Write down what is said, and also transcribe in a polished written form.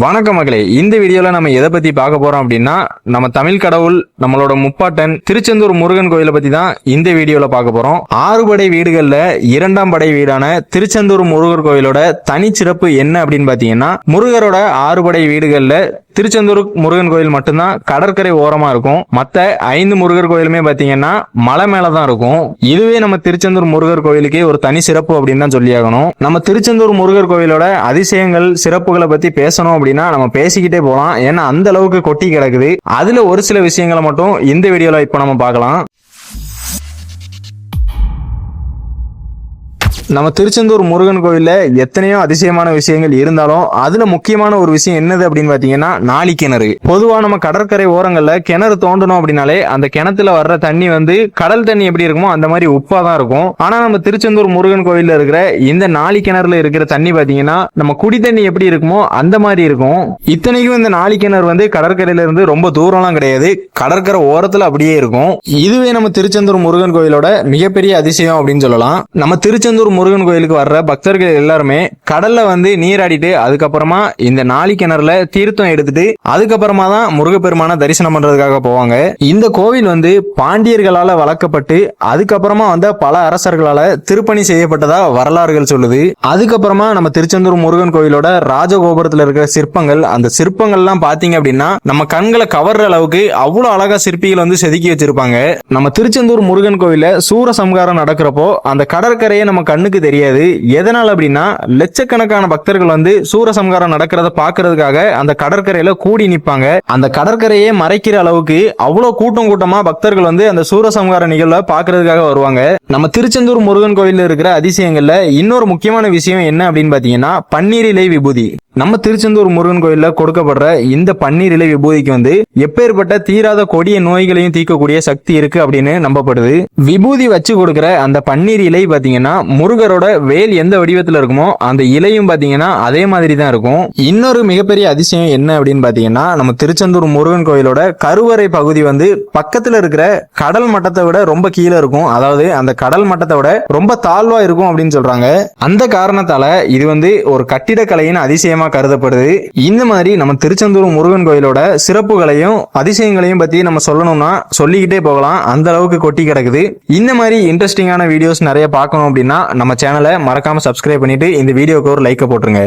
வணக்கம் மகளே, இந்த வீடியோல நம்ம எதை பத்தி பார்க்க போறோம் அப்படின்னா, நம்ம தமிழ் கடவுள் நம்மளோட முப்பாட்டன் திருச்செந்தூர் முருகன் கோயிலை பத்தி தான் இந்த வீடியோல பார்க்க போறோம். 6 படை வீடுகள்ல 2ஆம் படை வீடான திருச்செந்தூர் முருகர் கோயிலோட தனிச்சிறப்பு என்ன அப்படின்னு பாத்தீங்கன்னா, முருகரோட 6 படை வீடுகள்ல திருச்செந்தூர் முருகன் கோயில் மட்டும்தான் கடற்கரை ஓரமா இருக்கும். மத்த 5 முருகர் கோயிலுமே பாத்தீங்கன்னா மலை மேலதான் இருக்கும். இதுவே நம்ம திருச்செந்தூர் முருகர் கோயிலுக்கே ஒரு தனி சிறப்பு அப்படின்னு தான் சொல்லியாகணும். நம்ம திருச்செந்தூர் முருகர் கோயிலோட அதிசயங்கள் சிறப்புகளை பத்தி பேசணும் அப்படின்னா நம்ம பேசிக்கிட்டே போலாம். ஏன்னா அந்த அளவுக்கு கொட்டி கிடக்குது. அதுல ஒரு சில விஷயங்களை மட்டும் இந்த வீடியோல இப்ப நம்ம பார்க்கலாம். நம்ம திருச்செந்தூர் முருகன் கோயில்ல எத்தனையோ அதிசயமான விஷயங்கள் இருந்தாலும் அதுல முக்கியமான ஒரு விஷயம் என்னது அப்படின்னு பாத்தீங்கன்னா நாளி கிணறு. பொதுவா நம்ம கடற்கரை ஓரங்கள்ல கிணறு தோண்டணும் அப்படின்னாலே அந்த கிணத்துல வர்ற தண்ணி வந்து கடல் தண்ணி எப்படி இருக்குமோ அந்த மாதிரி உப்பா தான் இருக்கும். ஆனா நம்ம திருச்செந்தூர் முருகன் கோயில்ல இருக்கிற இந்த நாளி கிணறுல இருக்கிற தண்ணி பாத்தீங்கன்னா நம்ம குடி தண்ணி எப்படி இருக்குமோ அந்த மாதிரி இருக்கும். இத்தனைக்கும் இந்த நாளி கிணறு வந்து கடற்கரையில இருந்து ரொம்ப தூரம்லாம் கிடையாது, கடற்கரை ஓரத்துல அப்படியே இருக்கும். இதுவே நம்ம திருச்செந்தூர் முருகன் கோயிலோட மிகப்பெரிய அதிசயம் அப்படின்னு சொல்லலாம். நம்ம திருச்செந்தூர் முருகன் கோயிலுக்கு வர்ற பக்தர்கள் எல்லாருமே கடல்ல வந்து நீராடிட்டு அதுக்கப்புறமா இந்த நாளி கிணறுல தீர்த்தம் எடுத்துட்டு அதுக்கப்புறமா தான் முருகப்பெருமான தரிசனம் பண்றதுக்காக போவாங்க. இந்த கோவில் வந்து பாண்டியர்களால வளர்க்கப்பட்டு அதுக்கப்புறமா வந்த பல அரசர்களால திருப்பணி செய்யப்பட்டதா வரலாறுகள் சொல்லுது. அதுக்கப்புறமா நம்ம திருச்செந்தூர் முருகன் கோயிலோட ராஜகோபுரத்துல இருக்கிற சிற்பங்கள், அந்த சிற்பங்கள்லாம் பாத்தீங்க அப்படின்னா நம்ம கண்களை கவர்ற அளவுக்கு அவ்வளவு அழகா சிற்பிகள் வந்து செதுக்கி வச்சிருப்பாங்க. நம்ம திருச்செந்தூர் முருகன் கோயில சூரசம்காரம் நடக்கிறப்போ அந்த கடற்கரையை நம்ம கண்ணுக்கு தெரியாது. எதனால அப்படின்னா லட்சக்கணக்கான பக்தர்கள் வந்து சூரசம்காரம் நடக்கிறத பாக்குறதுக்காக அந்த கடற்கரையில கூடி நிப்பாங்க. அந்த கடற்கரையே மறைக்கிற அளவுக்கு அவ்வளவு கூட்டமா பக்தர்கள் வந்து அந்த சூரசம்கார நிகழ்வை பாக்குறதுக்காக வருவாங்க. நம்ம திருச்செந்தூர் முருகன் கோயில்ல இருக்கிற அதிசயங்கள்ல இன்னொரு முக்கியமான விஷயம் என்ன அப்படின்னு பாத்தீங்கன்னா பன்னீர் இலை விபூதி. நம்ம திருச்செந்தூர் முருகன் கோயில்ல கொடுக்கப்படுற இந்த பன்னீர் இலை விபூதிக்கு வந்து எப்பேற்பட்ட தீராத கொடிய நோய்களையும் தீர்க்கக்கூடிய சக்தி இருக்கு அப்படின்னு நம்பப்படுது. விபூதி வச்சு கொடுக்கிற அந்த பன்னீர் இலை பாத்தீங்கன்னா முருகரோட வேல் எந்த வடிவத்துல இருக்குமோ அந்த இலையும் பாத்தீங்கன்னா அதே மாதிரி தான் இருக்கும். இன்னொரு மிகப்பெரிய அதிசயம் என்ன அப்படின்னு பாத்தீங்கன்னா நம்ம திருச்செந்தூர் முருகன் கோயிலோட கருவறை பகுதி வந்து பக்கத்துல இருக்கிற கடல் மட்டத்தை விட ரொம்ப கீழே இருக்கும். அதாவது அந்த கடல் மட்டத்தை விட ரொம்ப தாழ்வா இருக்கும் அப்படின்னு சொல்றாங்க. அந்த காரணத்தால இது வந்து ஒரு கட்டிடக்கலையின் அதிசயமா கருதப்படுது. இந்த மாதிரி நம்ம திருச்செந்தூர் முருகன் கோயிலோட சிறப்புகளையும் அதிசயங்களையும் பத்தி நம்ம சொல்லணும்னா சொல்லிக்கிட்டே போகலாம், அந்த அளவுக்கு கொட்டி கிடக்குது. இந்த மாதிரி இன்ட்ரெஸ்டிங்கான வீடியோஸ் நிறைய பார்க்கணும் அப்படின்னா நம்ம சேனலை மறக்காம சப்ஸ்கிரைப் பண்ணிட்டு இந்த வீடியோக்கு ஒரு லைக் போட்டுருங்க.